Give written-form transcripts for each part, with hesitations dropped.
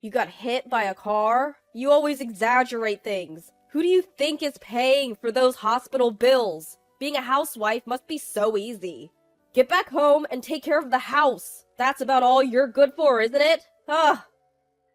You got hit by a car? You always exaggerate things. Who do you think is paying for those hospital bills? Being a housewife must be so easy. Get back home and take care of the house. That's about all you're good for, isn't it? Ah!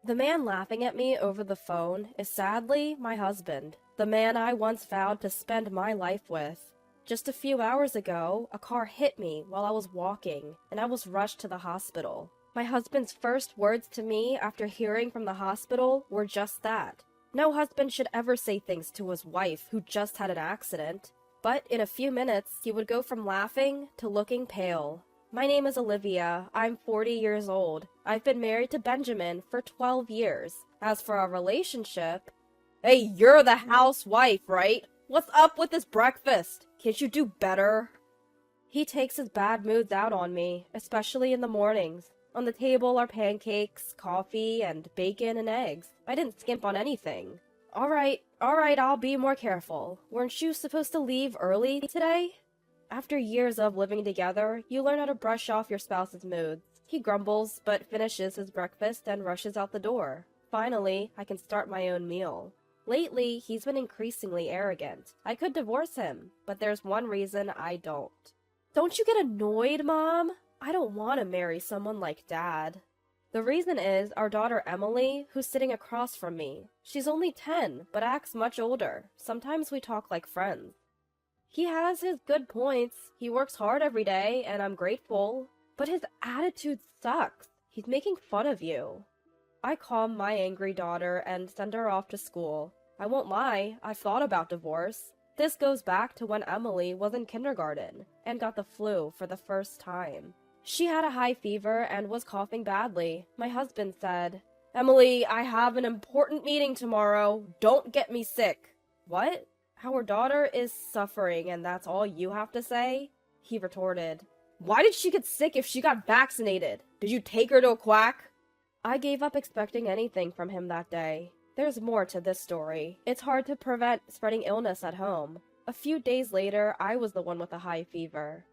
The man laughing at me over the phone is sadly my husband, the man I once vowed to spend my life with. Just a few hours ago, a car hit me while I was walking, and I was rushed to the hospital. My husband's first words to me after hearing from the hospital were just that. No husband should ever say things to his wife who just had an accident. But in a few minutes, he would go from laughing to looking pale. My name is Olivia. I'm 40 years old. I've been married to Benjamin for 12 years. As for our relationship... Hey, you're the housewife, right? What's up with this breakfast? Can't you do better? He takes his bad moods out on me, especially in the mornings. On the table are pancakes, coffee, and bacon and eggs. I didn't skimp on anything. All right, I'll be more careful. Weren't you supposed to leave early today? After years of living together, you learn how to brush off your spouse's moods. He grumbles, but finishes his breakfast and rushes out the door. Finally, I can start my own meal. Lately, he's been increasingly arrogant. I could divorce him, but there's one reason I don't. Don't you get annoyed, Mom? I don't want to marry someone like Dad. The reason is our daughter Emily, who's sitting across from me. She's only 10, but acts much older. Sometimes we talk like friends. He has his good points. He works hard every day, and I'm grateful. But his attitude sucks. He's making fun of you. I calm my angry daughter and send her off to school. I won't lie, I've thought about divorce. This goes back to when Emily was in kindergarten and got the flu for the first time. She had a high fever and was coughing badly. My husband said, "Emily, I have an important meeting tomorrow. Don't get me sick." What? Our daughter is suffering and that's all you have to say? He retorted, "Why did she get sick if she got vaccinated? Did you take her to a quack?" I gave up expecting anything from him that day. There's more to this story. It's hard to prevent spreading illness at home. A few days later, I was the one with a high fever.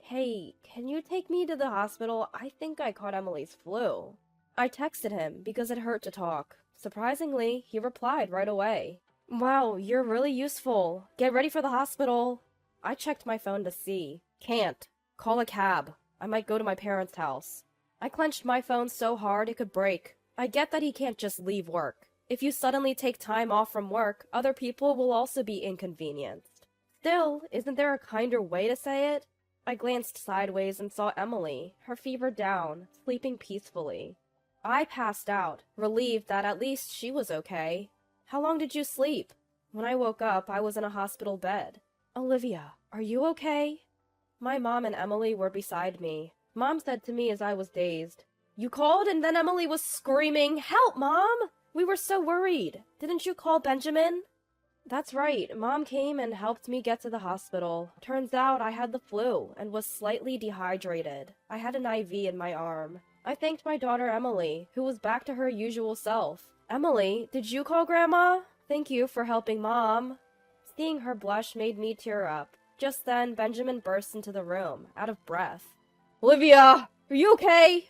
"Hey, can you take me to the hospital? I think I caught Emily's flu." I texted him because it hurt to talk. Surprisingly, he replied right away. "Wow, you're really useful. Get ready for the hospital." I checked my phone to see. Can't. Call a cab. I might go to my parents' house. I clenched my phone so hard it could break. I get that he can't just leave work. If you suddenly take time off from work, other people will also be inconvenienced. Still, isn't there a kinder way to say it? I glanced sideways and saw Emily, her fever down, sleeping peacefully. I passed out, relieved that at least she was okay. "How long did you sleep?" When I woke up, I was in a hospital bed. "Olivia, are you okay?" My mom and Emily were beside me. Mom said to me as I was dazed, "You called and then Emily was screaming, 'Help, Mom!' We were so worried. Didn't you call Benjamin?" That's right. Mom came and helped me get to the hospital. Turns out I had the flu and was slightly dehydrated. I had an IV in my arm. I thanked my daughter Emily, who was back to her usual self. "Emily, did you call Grandma? Thank you for helping Mom." Seeing her blush made me tear up. Just then, Benjamin burst into the room, out of breath. "Olivia, are you okay?"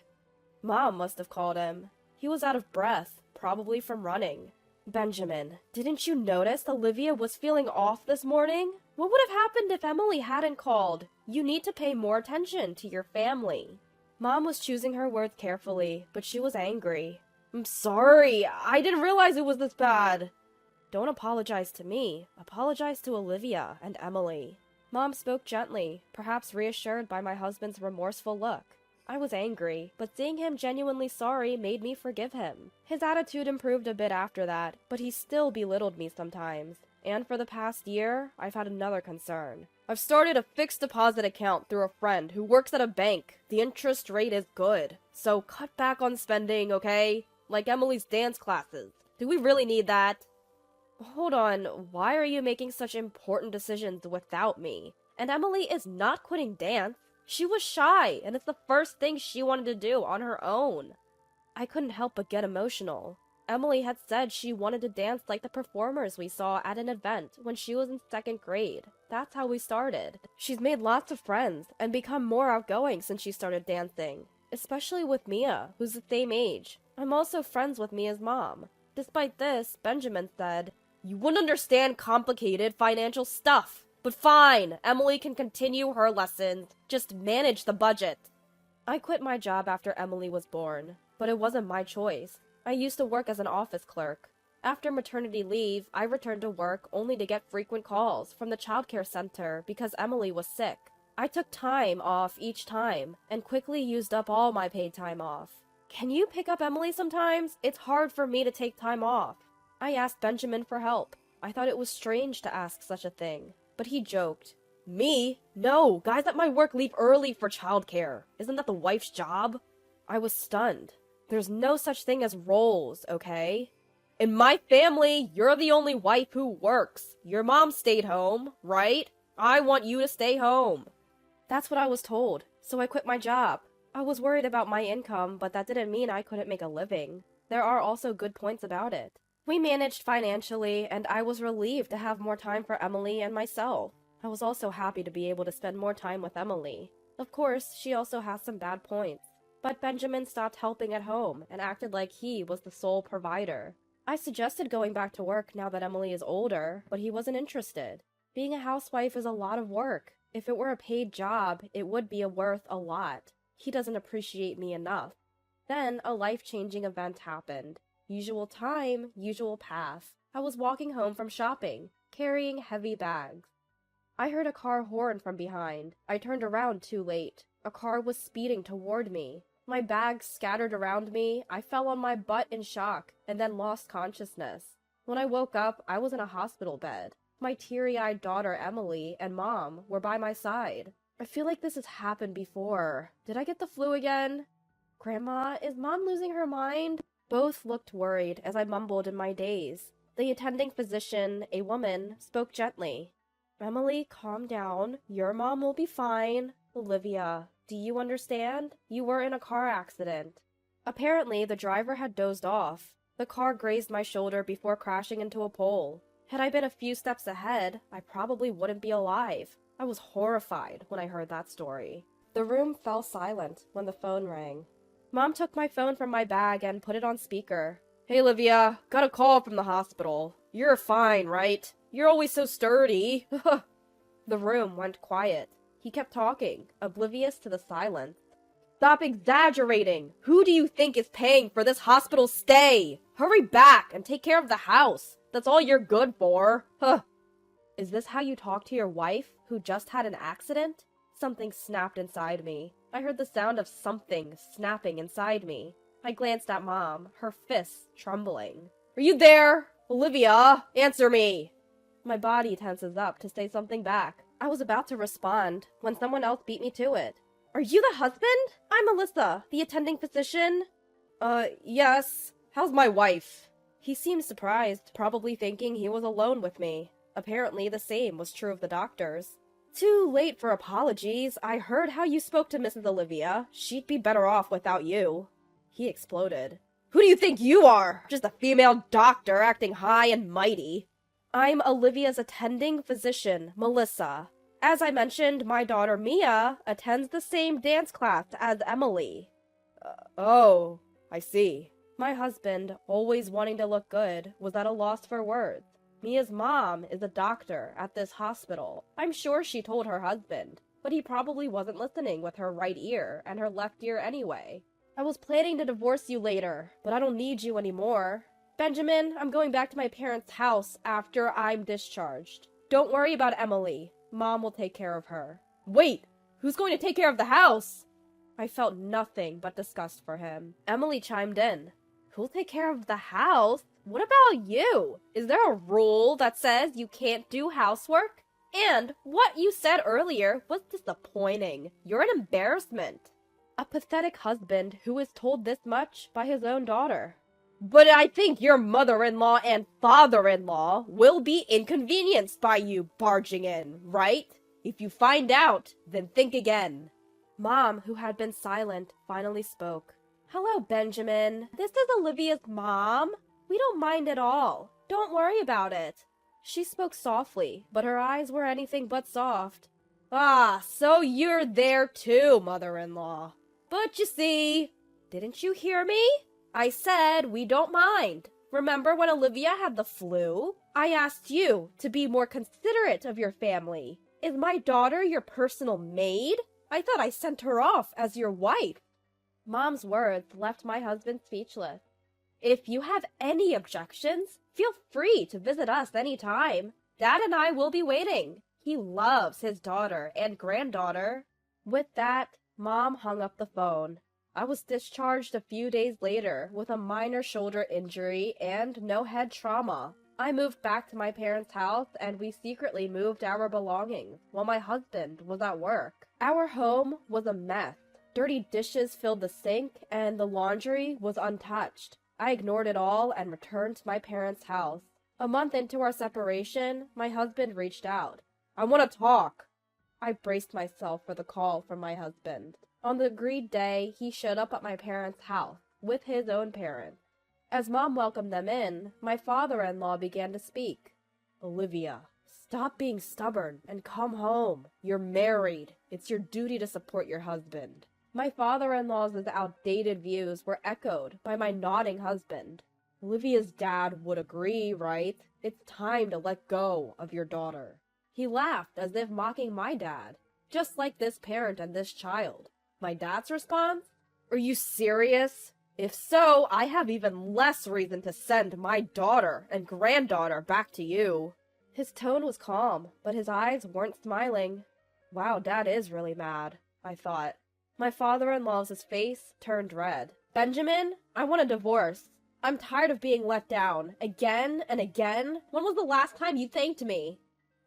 Mom must have called him. He was out of breath, probably from running. "Benjamin, didn't you notice Olivia was feeling off this morning? What would have happened if Emily hadn't called? You need to pay more attention to your family." Mom was choosing her words carefully, but she was angry. "I'm sorry. I didn't realize it was this bad." "Don't apologize to me. Apologize to Olivia and Emily." Mom spoke gently, perhaps reassured by my husband's remorseful look. I was angry, but seeing him genuinely sorry made me forgive him. His attitude improved a bit after that, but he still belittled me sometimes. And for the past year, I've had another concern. I've started a fixed deposit account through a friend who works at a bank. The interest rate is good, so cut back on spending, okay? Like Emily's dance classes. Do we really need that? Hold on, why are you making such important decisions without me? And Emily is not quitting dance. She was shy, and it's the first thing she wanted to do on her own. I couldn't help but get emotional. Emily had said she wanted to dance like the performers we saw at an event when she was in 2nd grade. That's how we started. She's made lots of friends and become more outgoing since she started dancing. especially with Mia, who's the same age. I'm also friends with Mia's mom. Despite this, Benjamin said, "You wouldn't understand complicated financial stuff. But fine, Emily can continue her lessons. Just manage the budget." I quit my job after Emily was born, but it wasn't my choice. I used to work as an office clerk. After maternity leave, I returned to work only to get frequent calls from the childcare center because Emily was sick. I took time off each time and quickly used up all my paid time off. "Can you pick up Emily sometimes? It's hard for me to take time off." I asked Benjamin for help. I thought it was strange to ask such a thing, but he joked. "Me? No, guys at my work leave early for childcare. Isn't that the wife's job?" I was stunned. There's no such thing as roles, okay? In my family, you're the only wife who works. Your mom stayed home, right? I want you to stay home. That's what I was told, so I quit my job. I was worried about my income, but that didn't mean I couldn't make a living. There are also good points about it. We managed financially, and I was relieved to have more time for Emily and myself. I was also happy to be able to spend more time with Emily. Of course, she also has some bad points. But Benjamin stopped helping at home and acted like he was the sole provider. I suggested going back to work now that Emily is older, but he wasn't interested. Being a housewife is a lot of work. If it were a paid job, it would be worth a lot. He doesn't appreciate me enough. Then a life-changing event happened. Usual time, usual path. I was walking home from shopping, carrying heavy bags. I heard a car horn from behind. I turned around too late. A car was speeding toward me. My bags scattered around me. I fell on my butt in shock and then lost consciousness. When I woke up, I was in a hospital bed. My teary-eyed daughter Emily and Mom were by my side. I feel like this has happened before. Did I get the flu again? Grandma, is Mom losing her mind? Both looked worried as I mumbled in my daze. The attending physician, a woman, spoke gently. "Emily, calm down. Your mom will be fine. Olivia, do you understand? You were in a car accident." Apparently, the driver had dozed off. The car grazed my shoulder before crashing into a pole. Had I been a few steps ahead, I probably wouldn't be alive. I was horrified when I heard that story. The room fell silent when the phone rang. Mom took my phone from my bag and put it on speaker. "Hey, Olivia, got a call from the hospital. You're fine, right? You're always so sturdy." The room went quiet. He kept talking, oblivious to the silence. "Stop exaggerating! Who do you think is paying for this hospital stay? Hurry back and take care of the house. That's all you're good for." Is this how you talk to your wife, who just had an accident? Something snapped inside me. I heard the sound of something snapping inside me. I glanced at Mom, her fists trembling. "Are you there? Olivia, answer me!" My body tenses up to say something back. I was about to respond when someone else beat me to it. "Are you the husband? I'm Melissa, the attending physician." Yes. How's my wife?" He seemed surprised, probably thinking he was alone with me. Apparently, the same was true of the doctors. "Too late for apologies. I heard how you spoke to Mrs. Olivia. She'd be better off without you." He exploded. "Who do you think you are? Just a female doctor acting high and mighty." "I'm Olivia's attending physician, Melissa. As I mentioned, my daughter Mia attends the same dance class as Emily." Oh, I see." My husband, always wanting to look good, was at a loss for words. Mia's mom is a doctor at this hospital. I'm sure she told her husband, but he probably wasn't listening with her right ear and her left ear anyway. "I was planning to divorce you later, but I don't need you anymore. Benjamin, I'm going back to my parents' house after I'm discharged. Don't worry about Emily. Mom will take care of her." "Wait, who's going to take care of the house?" I felt nothing but disgust for him. Emily chimed in. "Who'll take care of the house? What about you? Is there a rule that says you can't do housework? And what you said earlier was disappointing. You're an embarrassment." A pathetic husband who is told this much by his own daughter. "But I think your mother-in-law and father-in-law will be inconvenienced by you barging in, right? If you find out, then think again." Mom, who had been silent, finally spoke. "Hello, Benjamin. This is Olivia's mom. We don't mind at all. Don't worry about it." She spoke softly, but her eyes were anything but soft. "Ah, so you're there too, mother-in-law." But you see, didn't you hear me? I said we don't mind. Remember when Olivia had the flu? I asked you to be more considerate of your family. Is my daughter your personal maid? I thought I sent her off as your wife. Mom's words left my husband speechless. If you have any objections, feel free to visit us anytime. Dad and I will be waiting. He loves his daughter and granddaughter. With that, Mom hung up the phone. I was discharged a few days later with a minor shoulder injury and no head trauma. I moved back to my parents' house and we secretly moved our belongings while my husband was at work. Our home was a mess. Dirty dishes filled the sink and the laundry was untouched. I ignored it all and returned to my parents' house. A month into our separation, my husband reached out. I want to talk. I braced myself for the call from my husband. On the agreed day, he showed up at my parents' house with his own parents. As Mom welcomed them in, my father-in-law began to speak. Olivia, stop being stubborn and come home. You're married. It's your duty to support your husband. My father-in-law's outdated views were echoed by my nodding husband. Olivia's dad would agree, right? It's time to let go of your daughter. He laughed as if mocking my dad, just like this parent and this child. My dad's response? Are you serious? If so, I have even less reason to send my daughter and granddaughter back to you. His tone was calm, but his eyes weren't smiling. Wow, Dad is really mad, I thought. My father-in-law's face turned red. Benjamin, I want a divorce. I'm tired of being let down, again and again. When was the last time you thanked me?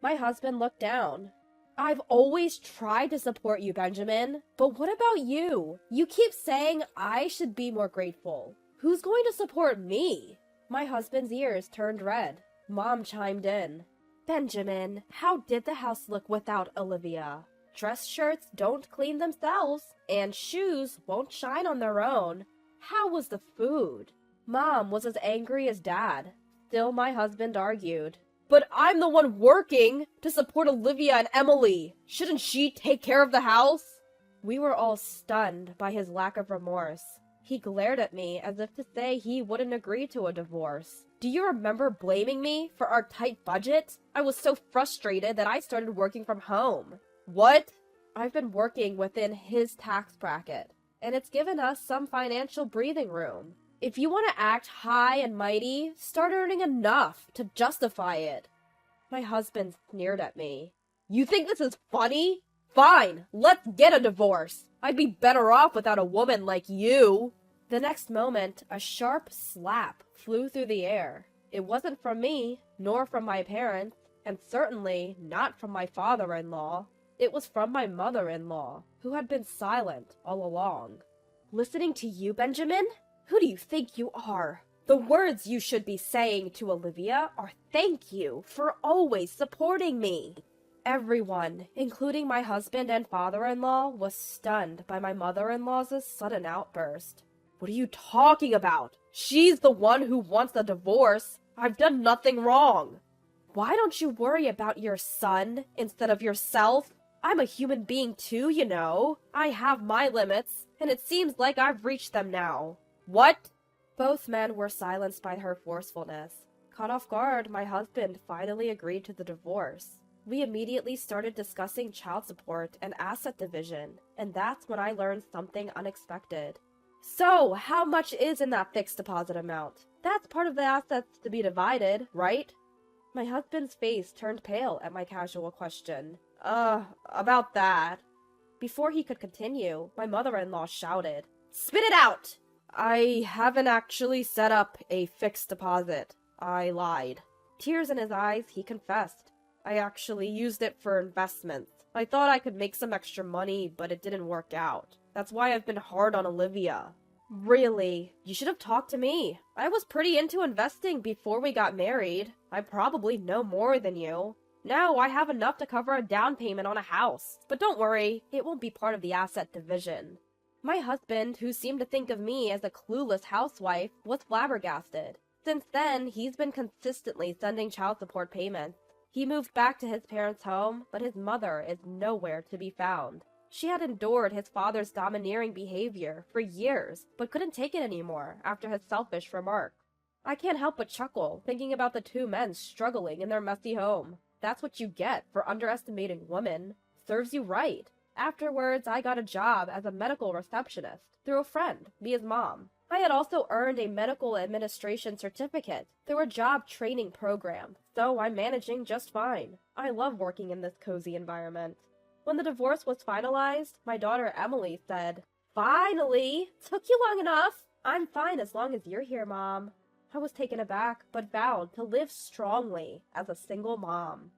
My husband looked down. I've always tried to support you, Benjamin, but what about you? You keep saying I should be more grateful. Who's going to support me? My husband's ears turned red. Mom chimed in. Benjamin, how did the house look without Olivia? Dress shirts don't clean themselves, and shoes won't shine on their own. How was the food? Mom was as angry as Dad. Still, my husband argued. But I'm the one working to support Olivia and Emily. Shouldn't she take care of the house? We were all stunned by his lack of remorse. He glared at me as if to say he wouldn't agree to a divorce. Do you remember blaming me for our tight budget? I was so frustrated that I started working from home. What? I've been working within his tax bracket, and it's given us some financial breathing room. If you want to act high and mighty, start earning enough to justify it. My husband sneered at me. You think this is funny? Fine, let's get a divorce. I'd be better off without a woman like you. The next moment, a sharp slap flew through the air. It wasn't from me, nor from my parents, and certainly not from my father-in-law. It was from my mother-in-law, who had been silent all along. Listening to you, Benjamin? Who do you think you are? The words you should be saying to Olivia are thank you for always supporting me. Everyone, including my husband and father-in-law, was stunned by my mother-in-law's sudden outburst. What are you talking about? She's the one who wants a divorce. I've done nothing wrong. Why don't you worry about your son instead of yourself? I'm a human being too, you know. I have my limits, and it seems like I've reached them now. What? Both men were silenced by her forcefulness. Caught off guard, my husband finally agreed to the divorce. We immediately started discussing child support and asset division, and that's when I learned something unexpected. So, how much is in that fixed deposit amount? That's part of the assets to be divided, right? My husband's face turned pale at my casual question. About that. Before he could continue, my mother-in-law shouted, Spit it out! I haven't actually set up a fixed deposit. I lied. Tears in his eyes, he confessed. I actually used it for investments. I thought I could make some extra money, but it didn't work out. That's why I've been hard on Olivia. Really? You should have talked to me. I was pretty into investing before we got married. I probably know more than you. Now I have enough to cover a down payment on a house. But don't worry, it won't be part of the asset division. My husband, who seemed to think of me as a clueless housewife, was flabbergasted. Since then, he's been consistently sending child support payments. He moved back to his parents' home, but his mother is nowhere to be found. She had endured his father's domineering behavior for years, but couldn't take it anymore after his selfish remark. I can't help but chuckle, thinking about the two men struggling in their messy home. That's what you get for underestimating women. Serves you right. Afterwards, I got a job as a medical receptionist through a friend, Mia's mom. I had also earned a medical administration certificate through a job training program, so I'm managing just fine. I love working in this cozy environment. When the divorce was finalized, my daughter Emily said, "Finally! Took you long enough! I'm fine as long as you're here, Mom." I was taken aback, but vowed to live strongly as a single mom.